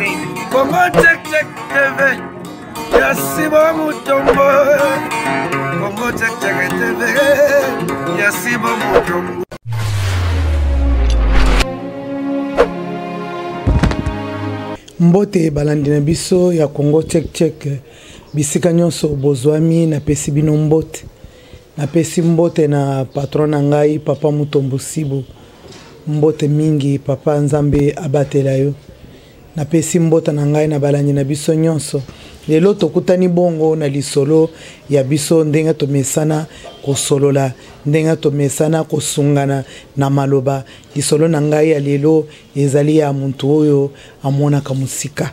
Congo check check TV. Yasibo Mutombo. Congo check check TV. Yasibo Mutombo. Mbote balandi na biso ya Congo check check bisika nyonso bozwami na pesi bino mbote na pesi mbote na patron na ngai papa Mutombo Sibo mbote mingi papa Nzambe abatela yo na pesi mbote na ngai na balandi na biso nyonso lelo tokutani bongo na lisolo ya biso ndenga tomesana kosolola ndenga tomesana kosungana na maloba lisolo na ngai ya lelo ezali ya muntu oyo amonaka musika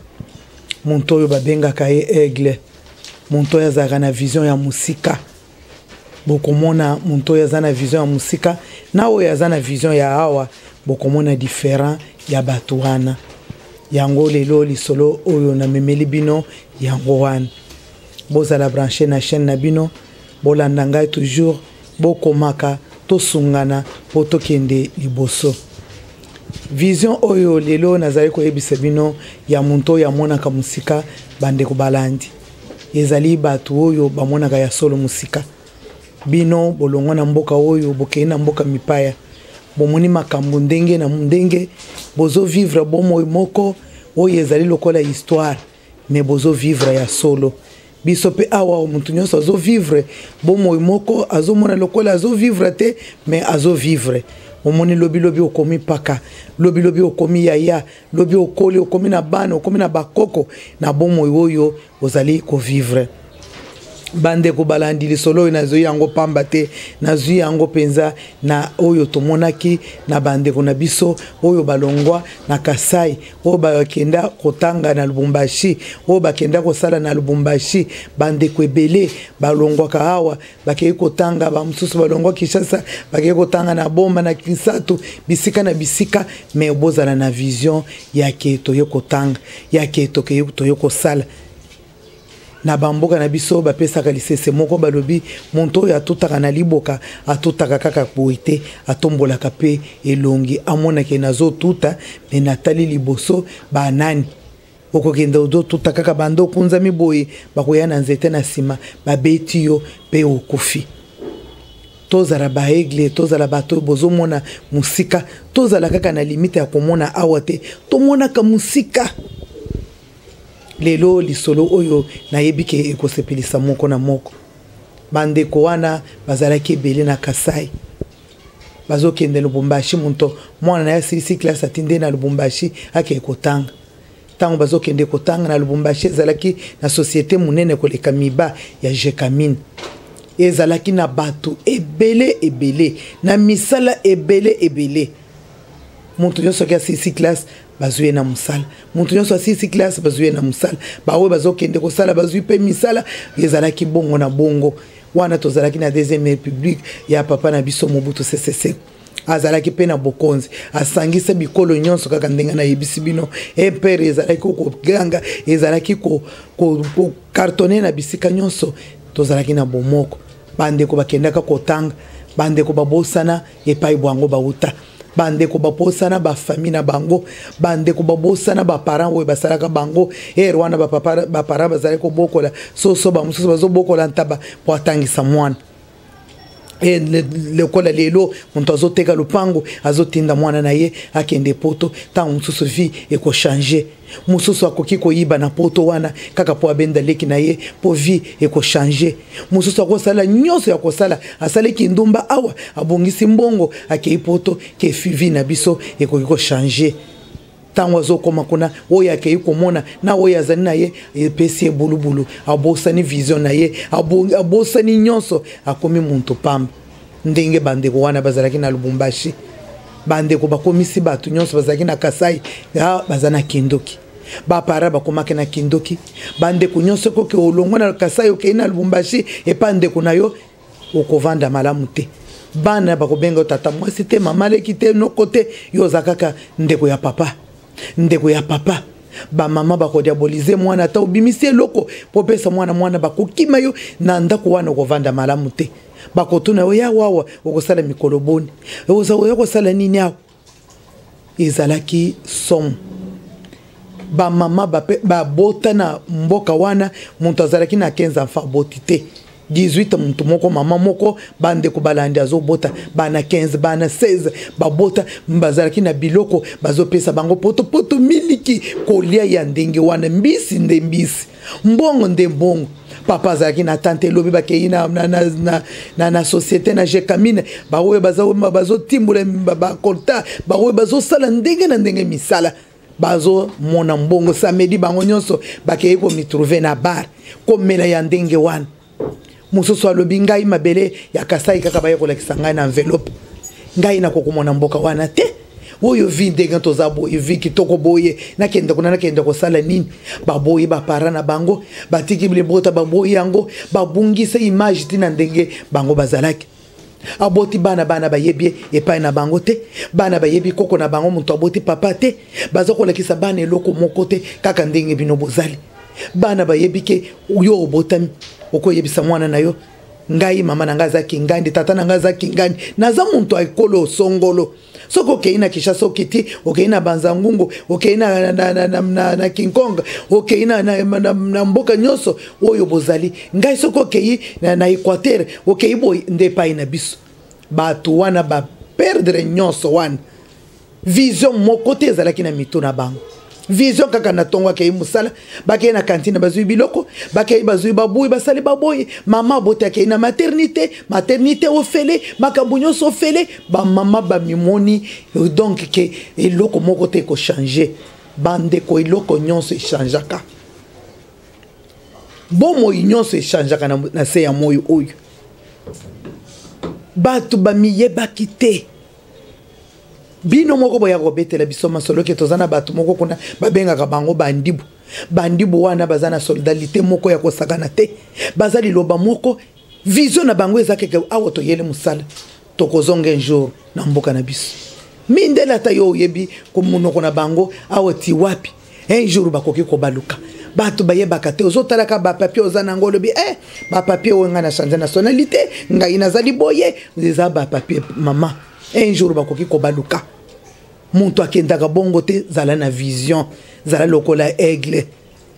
muntu oyo babengaka ye aigle muntu oyo azalaka na vision ya musika bokomona muntu oyo aza na vision ya musika na oyo aza na vision ya awa bokomona différent ya bato wana yango lelo lisolo oyo na memeli bino yango wana bozala branché na chaîne na bino bolanda ngai toujours bokomaka tosungana po tokende liboso vision oyo lelo nazali koyebisa bino ya muntu ya monaka musika bandeko balandi ezali bato oyo bamonaka ya solo musika bino bolongwa na mboka oyo bokei na mboka mipaya bomoni makambo ndenge na ndenge bozo vivre bomo moko oyo ezali lokola histoire mais bozo vivre ya solo biso pe awa muntu nyonso azo vivre bomo moko azomona lokola azo vivre te mais azo vivre omoni lobi lobi okomi paka lobi lobi okomi yaya lobi okoli okomi na bana okomi na bakoko na bomo oyo ozali ko vivre bande ko balandi lisolo na zo yango pamba te na zo yango penza na oyo tomonaki na bande ko na biso oyo balongwa na Kasai oyo bakenda kotanga na Lubumbashi oyo bakenda kosala na Lubumbashi bande ko ebele balongwa ka hawa bakei kotanga ba mususu balongwa Kinshasa bakei kotanga na Bomba na Kinsatu bisika na bisika me bozala na vision ya keto yo kotanga ya keto ke yo kosala na bamboka na biso bapesaka lisese moko balobi monto ya tutaka na liboka atutaka kaka boite atombolaka pe elongi amona ke nazo tuta me natali liboso ba nani okokenda ozo tuta kaka bando kunza miboye bakoya na nzete na sima babeti yo pe okufi tozala ba aigle tozala bato bozomona musika tozala kaka na limite ya komona awate tomona ka musika lelo lisolo oyo na yebike ekosepelisa moko na moko bandeko wana bazalaki ebele na Kasai bazokende Lubumbashi muntu mwana na ya silisi classe atinde na Lubumbashi ake kotanga tango bazokende kotanga na Lubumbashi ezalaki na société munene koleka miba ya Jekamine ezalaki na bato ebele na misala ebele muntu nyonso ya silisi classe bazuye na musala muntu nyonso asisi classe bazuye na musala bawe bazokende kosala bazuye pe misala ezalaki bongo na bongo wana tozalaki na deuxième république ya papa na biso Mobutu Sese Seko azalaki pe na bokonzi asangisa bikolo nyonso kaka ndenga na yebisi bino empire ezalaki ko ganga ezalaki ko cartonner na bisika nyonso tozalaki na bomoko bandeko bakendaka kotanga bandeko babosana epai bwango bauta bandeko baposana ba famille na bango bandeko babosana ba parents oyo basalaka bango wana ba parents bazali ko bokola soso ba mususu bazobokola ntaba po atangisa mwana lekola lelo muntu azoteka lupango azotinda mwana na ye akende poto tango mususu vie eko changer mususu akoki koyiba na poto wana kaka po abenda leki na ye po vie eko changer mususu akosala nyonso ya kosala asaleki ndumba awa abongisi mbongo akei poto ke vie na biso eko ko changer tango azokoma kuna oyo akei komona na oyo azali na ye epesi bulubulu abosani vision na ye abosani nyonso akomi muntu pamba ndenge bandeko wana bazalaki na Lubumbashi bandeko bakomisi bato nyonso bazalaki na Kasai bazana kindoki bapara bakomaki na kindoki bandeko nyonso koke olongwa na Kasai okei na Lubumbashi epa ndeko na yo okovanda malamu te bana bakobenga tata mwasi te mama leki te nokote yo zakaka ndeko ya papa ba mama bakodiabolize mwana ata obimisi eloko popesa mwana bakokima yo na ndako wana okovanda malamu te bakotuna yo ya wawa okosala mikolo boni okosala nini awo ezalaki somme ba mama ba bota na mboka wana muntu azalaki na 15 enfants botite 18 muntu moko mama moko bande ko balandi azobota bana 15 bana 16 babota mbazalaki na biloko bazopesa bango poto miliki kolia ya ndenge wana mbisi nde mbisi mbongo nde mbongo papa azalaki na tante lobi bakei na société na jekamine baoyo bazotimbula bakolta baoyo bazosala ndenge na ndenge misala bazo mona mbongo samedi bango nyonso bakei ko mitrouver na bar komela ya ndenge wana mususu alobi ngai mabele ya Kasai kaka baye kolakisa ngai na enveloppe ngai na kokomona mboka wana te oyo vi ndenge tozabo vi kitoko boye nakende kosala nini baboye bapara na bango batiki bilebota baboye yango babungisa image tina ndenge bango bazalaki aboti bana bayebi epai na bango te bana bayebi koko na bango muntu aboti papa te bazokolakisa bana eloko moko te kaka ndenge bino bozali bana bayebi ke uyo obotami okoyebisa mwana na yo ngai mama na ngaza kingandi tata na ngaza kingandi naza muntu akolo songolo soko keina kisha sokiti okeina banzangungu okeina na King Kong okeina na mboka nyoso oyo bozali ngai soko kei na Equateur okei boy ndepai na biso batu wana ba perdre nyoso wana vision moko te ezalaki na mito na bango vision kaka na tongo kei musala bakei na kantine bazui biloko bakei bazui baboyi basali baboyi mama bote kei na maternité ofele makambo nyonso ofele ba mama ba mimoni donc ke eloko moko te ko changer bande ko eloko nyonso echangeaka bomo nyonso echangeaka na se ya moyo oyo batu ba miyebaki te bino moko boya kobetela biso masolo ke tozana batu moko kuna babengaka bango bandibu wana bazana solidarité moko ya kosakana te bazali loba moko vision na bango ezakeke awo toyele musala tokozonga un jour na mboka na biso mindela ta yo yebi ko munoko na bango awo ti wapi un jour bakoki ko baluka batu bayebaka te ozotalaka ba papier ozana ngolo bi ba papier wenga na changer nationalité ngai nazali boye eza ba papier mama un jour bakoki ko baluka muntu akendaka bongo te zala na vision zala lokola aigle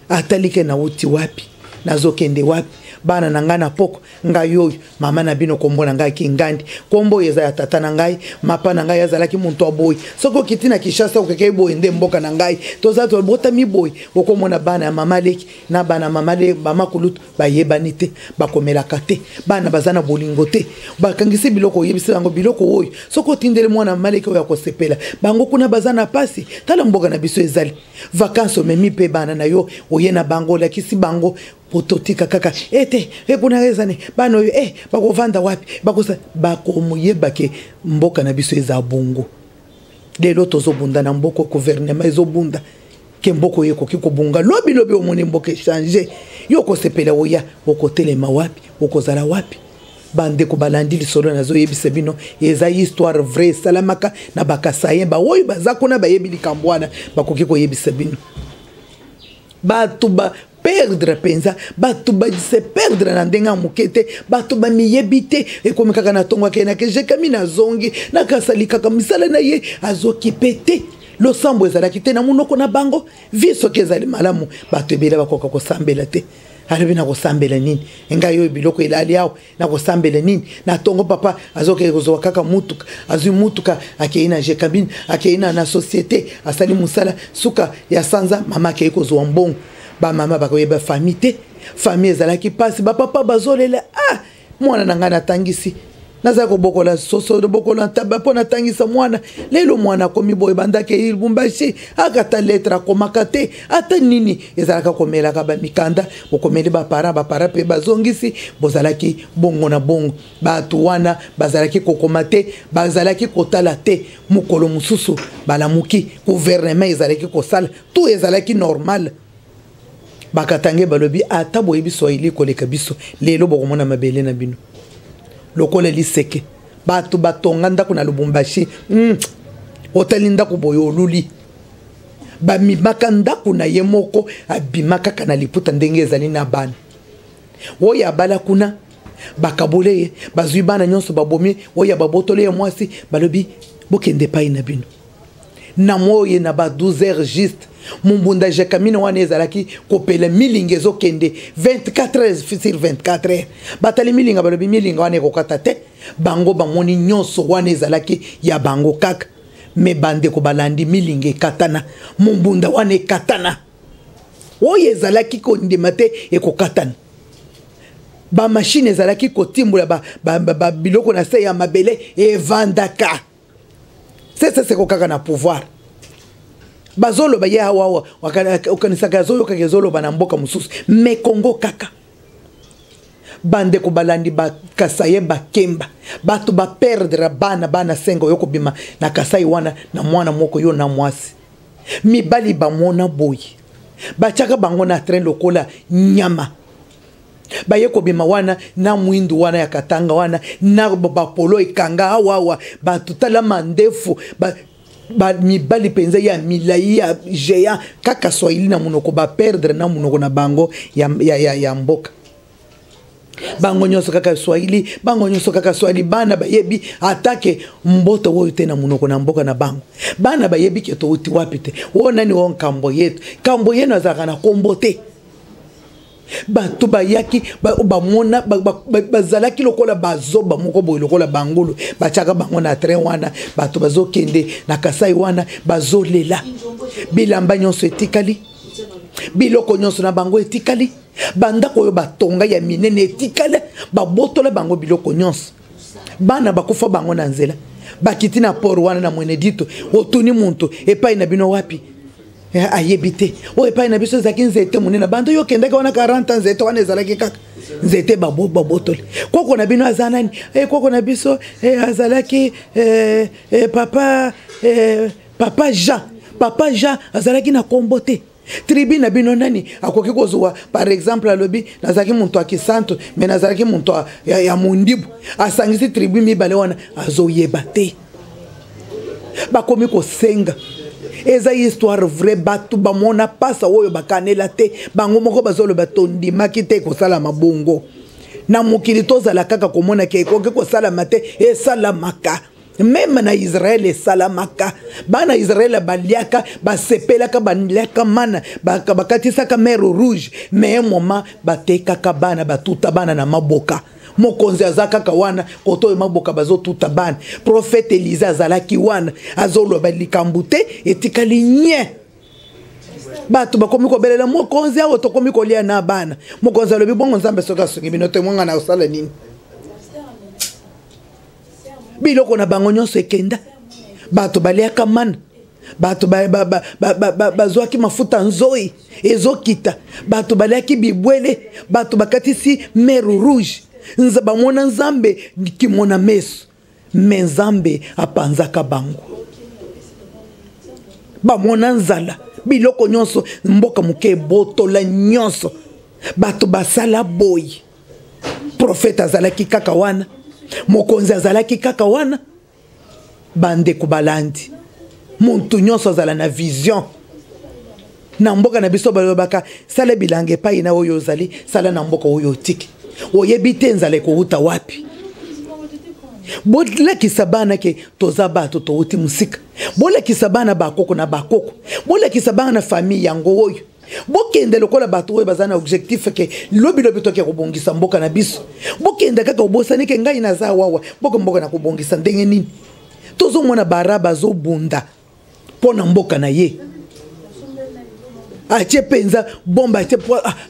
atalike na uti wapi nazokende wapi bana na ngana poko ngai yoyo mama na bino kombo na ngai kingandi kombo yeza ya tata na ngai mapa na ngai azalaki muntu aboy soko kitina kishasa okeke boy nde mboka na ngai tozato bota mi boy okomona bana ya mama leki na bana mama le mama kulutu bayebani te bakomela kate bana bazana bolingo te bakangisi biloko yebisi bango biloko oyo soko tindele mwana maleki oyo akosepela bango kuna bazana pasi tala mboka na biso ezali vacances memi pe bana na yo oyena bango lakisi bango pototika kaka ete kuna rezane bano bakovanda wapi bakosa bakomuyebake mboka na biso eza bongo lelo tozobunda na mboko gouvernement ezobunda ke mboko yekoki kobunga lobi omoni mboka changer yo kosepela oya okotelema wapi okozala wapi bande ko balandi lisolo nazo yebisa bino eza histoire vraie salamaka na bakasaye ba oyo bazakuna bayebi likambwana bakoki ko yebisa bino batu ba perdre penza batu ba se perdre na ndenga mukete batu ba miyebite ekomikaka na tongo ke na ke jekamina zongi na kasalika kamisala na ye azokipete lo sambo ezalaki te na munoko na bango viso ke ezali malamu batu ebele bakoka kosambela te alobi na kosambela nini engai yo biloko elali awo na kosambela nini na tongo papa azoke kozwa kaka mutuka azui mutuka akei na jekamina akei na société asali musala suka ya sanza mama akei kozwa mbongo ba mama bakoyeba famille famille ezalaki pasi ba papa bazolela mwana na ngana tangisi naza ko bokola soso de bokola taba pona tangisa mwana lelo mwana komi boy bandake ilbumbashi akata letra komakate ata nini ezalaka komela ka ba mikanda bokomeli ba para pe bazongisi bozalaki bongo na bongo batu wana bazalaki kokomate bazalaki kotala te mukolo mususu balamuki gouvernement ezalaki kosala tout ezalaki normal bakatange balobi ata boyebi swahili koleka biso lelo bokomona mabele na bino lokola liseke batu batonga ndako na Lubumbashi otali ndako boyo oluli bamimaka ndako na ye moko abimaka kana liputa ndenge ezali na bana oya bala kuna bakabole ye bazui bana nyonso babomi oya babotole ye mwasi balobi bokende pai na bino na moye na ba 12 heures juste mumbunda jekamina wana ezalaki kopela milinga ezokende 24 heures sur 24 heures batali milinga balobi milinga wana ekokata te bango bamoni nyonso wana ezalaki ya bango kaka me bandeko balandi milinga ekatana mumbunda wana ekatana oyo ezalaki kondima te ekokatana ba machine ezalaki kotimbola ba biloko na se ya mabele evandaka c'est kokaka na pouvoir bazolo ba ya wa okanisaka zolo kakezolo bana mboka mususu me Congo kaka bande ko balandi ba kasaye ba kemba bato ba perdre bana sengo yoko bima na kasai wana na mwana moko yo na mwasi mibali ba mona boyi bachaka bango na train lokola nyama bayeko bima wana na mwindu wana ya katanga wana na bapolo ikanga awa batutala mandefu ba mibali penza ya milai ya jeya kaka swahili na munoko ba perdre na munoko na bango ya mboka bango nyonso kaka swahili bango nyonso kaka swahili bana bayebi atake mboto woyo te na munoko na mboka na bango bana bayebi ke to uti wapi te wona ni won kambo yetu kambo yenu azaka na kombo te bato bayaki bamona bazalaki lokola bazoba moko boye lokola bangulu bachaka bango na train wana bato bazokende na kasai wana bazolela bilamba nyonso etikali biloko nyonso na bango etikali bandako oyo batonga ya minene etikali babotola bango biloko nyonso bana bakufa bango na nzela bakiti na port wana na mwenedito otuni muntu epai na bino wapi ayebite o epai na biso zaki nzete munena bando yo kendeka wana 40 ans nzete wana ezalaki kaka nzete babotole koko na bino azanani koko na biso azalaki papa Jean azalaki na kombote tribu na bino nani akoki kozwa par exemple alobi nazaki muntu akisanto me nazalaki muntu ya mundibu asangisi tribu mibale wana azoyeba te bakomi kosenga eza histoire vrai batu bamona pasa oyo bakanela te bango moko bazolo batondi makite ko sala mabongo na mokili tozala kaka komona ke ekoki ko sala mate esala maka même na Israël esalamaka bana Israël baliaka basepelaka baliaka mana bakatisaka mer rouge mais moment batekaka bana batuta bana na maboka mokonzi azaka wana koto maboka bazotuta bana prophète Élisée azalaki wana azoloba likambute etikali nye bato bakomi kobelela mokonzi awo tokomi kolia na bana mokonzi alobi bongo nzambe soka songi binote mwanga na osala nini biloko na bango nyonso ekenda bato baliaka mana bato bazwaki mafuta nzoi ezokita bato baliaki bibwele bato bakatisi mer rouge bamona nzambe kimona meso me nzambe apanzaka bango bamona nzala biloko nyonso mboka moke botola nyonso bato basala boyi prophète azalaki kaka wana mokonzi azalaki kaka wana bandeko balandi muntu nyonso azala na vision na mboka na biso balobaka sala bilanga epai na oyo ozali sala na mboka oyo otiki oyebi te nzala ekouta wapi bolakisa bana ke toza bato touti musika bolakisa bana bakoko na bakoko bolakisa bana na famille yango oyo bokende lokola bato oyo baza na objectif ke lobi toke kobongisa mboka na biso bokende kaka obosani ke ngai naza wawa mboka na kobongisa ndenge nini tozomona baraba azobunda mpona mboka na ye atie penza bomba atie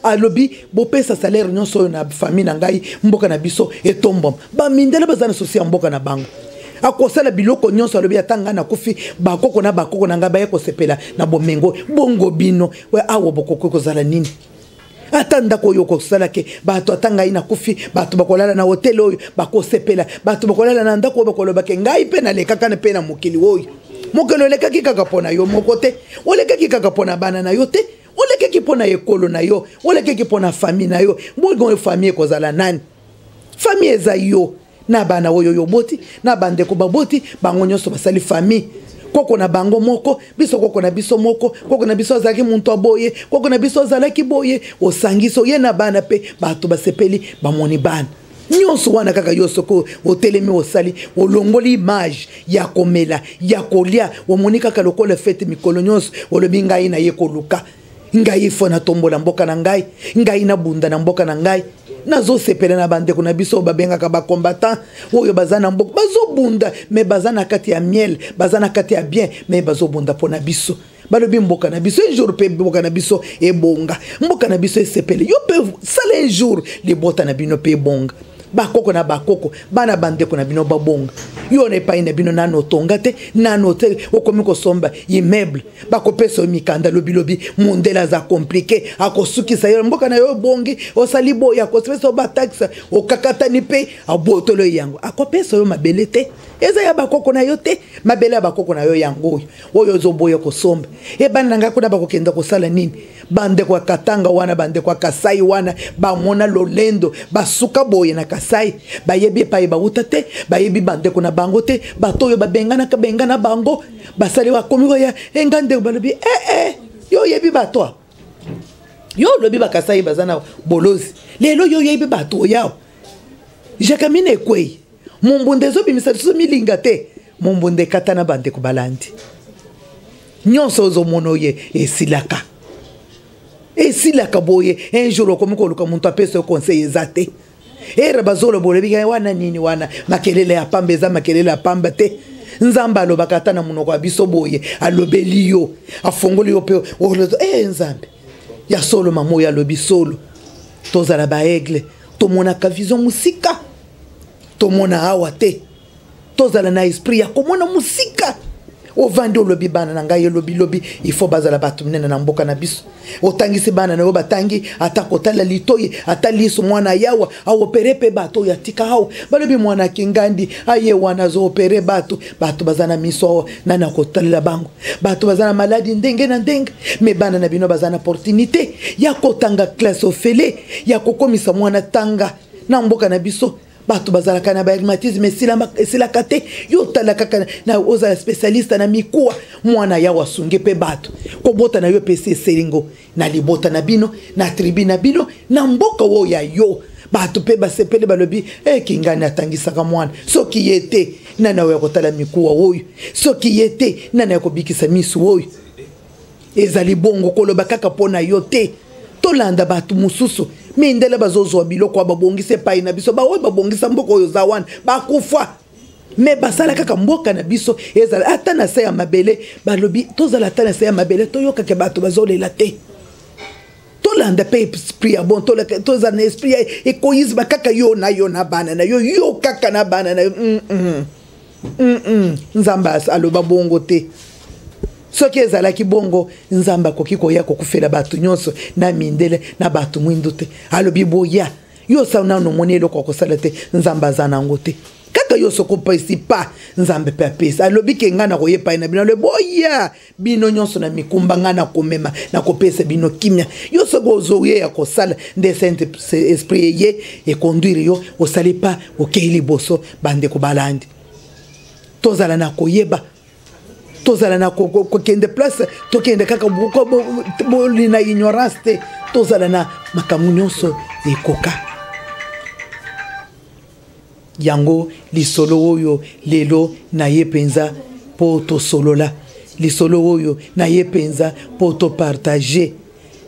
alobi bopesa salaire nyonso oyo na famille na ngai mboka na biso etombama bamindele baza na sosi ya mboka na bango akosala biloko nyonso alobi atanga na kufi bakoko na ngai baye kosepela na bomengo bongo bino we awo bokoko kozala nini ata ndako oyo kosala ke bato atanga ina kufi bato bakolala na hotel oyo bakosepela bato bakolala na ndako oyo bakoloba ke ngai pe na lekaka na pe na mokili oyo mokelo lekaki kaka pona yo moko te olekaki kaka pona bana na yo te olekaki pona ekolo na yo olekaki pona famille na yo bongo famille kozala nani famille eza yo na bana oyo yo boti na bandeko baboti bango nyonso basali famille koko na bango moko biso koko na biso moko koko na biso azalaki muntu aboye koko na biso azalaki boye osangiso ye na bana pe bato basepeli bamoni bana nyonso wana kaka yo soko otelemi osali olongoli image ya komela ya kolia omoni kaka lokola fete mikolo nyonso olobi ngai na ye koluka ngai fo na tombola mboka na ngai na bunda na mboka na ngai nazo sepela na bandeko na biso babengaka ba combattant oyo bazana mboka bazobunda mais bazana kati ya miel bazana kati ya bien mais bazobunda pona biso balobi mboka na biso un jour pe mboka na biso ebonga mboka na biso esepele yo pe sala un jour libota na bino pe bonga bakoko na bakoko bana bandeko na bino babonga yo ne pa ina bino nano tongate nano te okomi ko somba immeuble bakopesa mikanda lobi mondela za compliqué akosukisa yo mboka na yo bongi osali boya akosepesa ba taxe okakata ni pe abotolo yango akopesa yo mabele te eza ya bakoko na yo te mabele ya bakoko na yo yango oyo zoboya ko somba e bana nga kuna bakokenda ko sala nini bande kwa Katanga wana bande kwa Kasai wana ba mona lolendo basuka boye na Kasai bayebi pa ba utate bayebi bande kuna bango te batoyo babengana bango basali wa komi ya engande balobi yo yebi batwa yo lobi ba Kasai bazana bolozi lelo yo yebi bato yao jakamine kwei mumbunde zo bimisa so milinga te mumbunde katana bande ko balandi nyonso zo mono ye esilaka boye un jour comme ko muntu apesa conseil ezate era bazolo bolebi wana nini wana makelele ya pamba eza makelele ya pamba te nzamba lo bakatana munoko abiso boye alobeli yo afongoli yo pe nzambe ya solo mamo ya lobi solo tozala ba aigle tomona ka vision musika tomona awa te tozala na esprit ya komona musika ovandi olobi bana na ngai lobi il faut bazala batu mnene na mboka na biso otangisi bana na yo batangi atakotala litoye ataliso mwana yawa awopere pe bato ya tika hao balobi mwana kingandi aye wana zo opere batu bazana miso nana kotala bango batu bazana maladi ndenge na ndenge me bana na bino bazana opportunité ya kotanga classe ofele ya kokomisa mwana tanga na mboka na biso batu bazala kana ba rhumatisme sila kate yo tala kaka na oza spécialiste na mikuwa mwana ya wasunge pe batu ko bota na yo pese selingo na libota na bino na tribi na bino na mboka wo ya yo batu pe basepele balobi kingani atangisaka mwana soki yete nana yo kotala mikuwa oyo soki yete nana yo kobikisa misu oyo ezali bongo koloba kaka pona yo te tolanda batu mususu mindele bazozo biloko babongise pai na biso baoy babongisa mboko oyo zawana bakufa me basala kaka mboka na biso ezala ata na se ya mabele balobi tozala ata na se ya mabele toyoka ke bato bazolela te tolanda pe esprit ya bon tozala na esprit ya égoïsme kaka yo na bana na yo kaka na bana na nzamba aloba bongo te soki ezalaki bongo nzamba koki koya kokufela batu nyonso na mindele na batu mwindu te alobi boya yo sa nano moni eloko kosala te nzamba aza nango te kaka yo soko pesi pa nzambe pe apesa alobi ke nga na koyepa na bino le boya bino nyonso na mikumba nga na komema na kopesa bino kimia yo soko ozoye ya kosala nde saint esprit ye e conduire yo osali pa okeili boso bande ko balandi tozala na koyeba tozala na kokende place tokende kaka boli na ignorance te tozala na makamu nyonso ekoka yango lisolo oyo lelo na ye penza po tosolola lisolo oyo na ye penza po to partager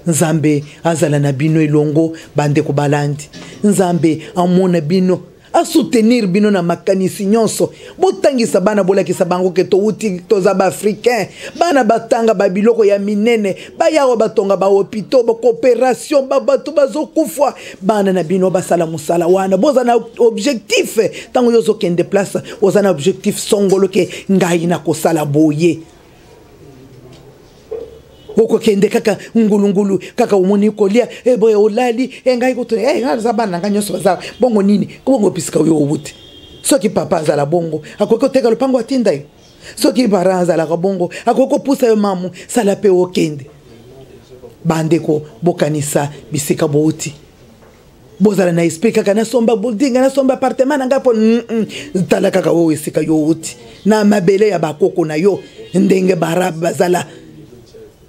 nzambe azala na bino elongo bande ko balandi nzambe amona bino a soutenir bino na makanisi nyonso botangisa bana bolakisa bango ke touti toza ba africain bana batanga ba biloko ya minene bayawa batonga ba hôpitaux ba coopération bato bazokufa bana na bino basala musala wana boza na objectif tango yozo kende place oza na objectif songolo ke ngai na kosala boye oko kende kaka ngulungulu kaka umoni kolia boye olali ngai ko ngaza bana nganyo so za bongo nini bongo pisika yo obuti soki papa azala bongo akoko teka lopango atinda yo soki bara azala ka bongo akoko pusa yo mamu sala pe okende bandeko bokanisa bisika bouti bozala na esprit kaka na somba building na somba appartement na ngapo tala kaka o esika yo uti na mabele ya bakoko na yo ndenge bara bazala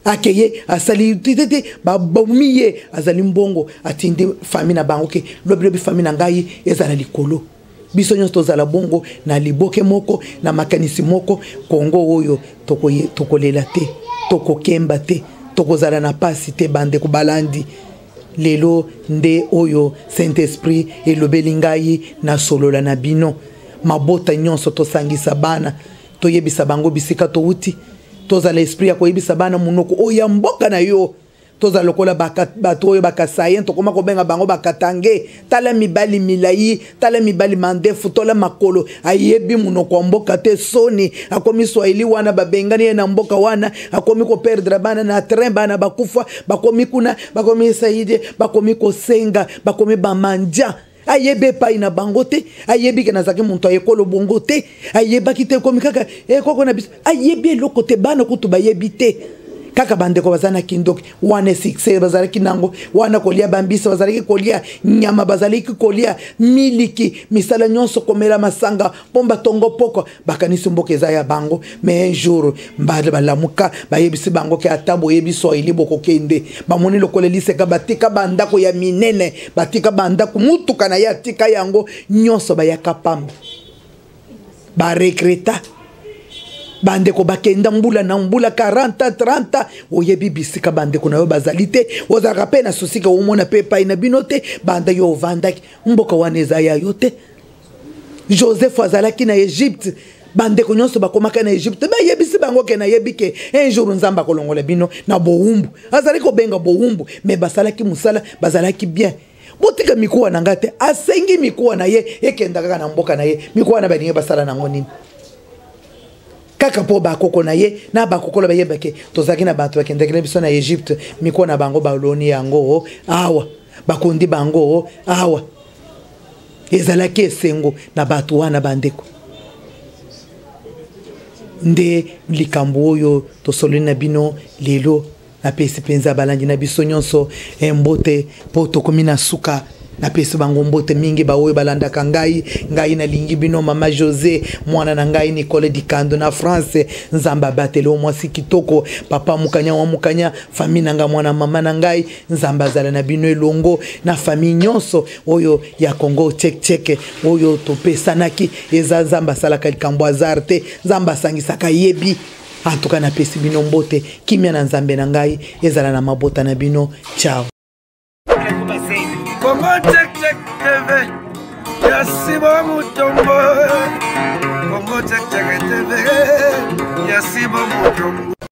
akeye asali tete babumiye azali mbongo atindi famille na bango ke lobi famille na ngai ezala likolo biso nyonso tozala bongo na liboke moko na makanisi moko Kongo oyo tokolela te tokokemba te tokozala na pasi te bande kubalandi lelo nde oyo Saint-Esprit elobeli ngai na solola na bino mabota nyonso tosangisa bana toyebisa bango bisika touti tozala esprit ya koyebisa bana munoko oya mboka na yo tozala lokola bato oyo bakasayen tokoma kobenga bango bakatange tala mibali milai tala mibali mandefu tola makolo ayebi munoko wa mboka te soni akomi swahili wana babengani na mboka wana akomi ko perdre bana na train bana bakufa bakomi kuna bakomi saide bakomi kosenga bakomi bamanja ayebe pa ina bangote ayebi ke nazaki muntu ayekolo bongote ayebaki te komi kaka koko na biso ayebi lokote bana kutu bayebi te kaka bandeko bazana kindoki wane sikse bazalaki nango wana kolia bambisa bazalaki kolia nyama bazalaki kolia miliki misala nyonso komela masanga pomba tongo poko bakanisi mboka eza ya bango mais un jour mbade balamuka bayebisi bango ke atabo yebiso ili bokokende bamoni lokola liseka batika bandako ya minene batika bandako mutuka na ya tika yango nyonso bayaka pamba ba regreta bandeko bakenda mbula na mbula 40 30 oyebi bisika bandeko na yo bazalite ozaka pe na susika omona pe pa ina binote banda yo vandaki mboka wana eza ya yo te Joseph azalaki na Egypte bandeko nyonso bakomaka na Egypte bayebisi bango ke na yebike un jour nzamba kolongola bino na bowumbu azali ko benga bowumbu me basalaki musala bazalaki bien botika mikuwa na ngate asengi mikuwa na ye ekenda kaka na mboka na ye mikuwa na baninge basala nango nini kaka po bakoko na ye na bakoko bayebake tozaki na bato bakendekele biso na Egypte miko na bango baloni yango awa bakondi bango awa ezalaki esengo na bato wana bandeko nde likambo oyo tosololi na bino lelo na pesi penza balangi na biso nyonso mbote po tokomi na suka na pesi bango mbote mingi ba oyo balandaka ngai na lingi bino mama José mwana na ngai Nicole Dikando na France nzamba batelo mwasi kitoko papa mukanya wa mukanya famille nanga mwana mama na ngai nzamba zala na bino elongo na famille nyonso oyo ya Congo chek oyo topesanaki eza nzamba salaka likambo azarte nzamba sangisaka yebi en tout cas na pesi bino mbote kimia na nzambe na ngai ezala na mabota na bino ciao. Congo check TV, Yasibo Mutombo. Congo check TV, Yasibo Mutombo.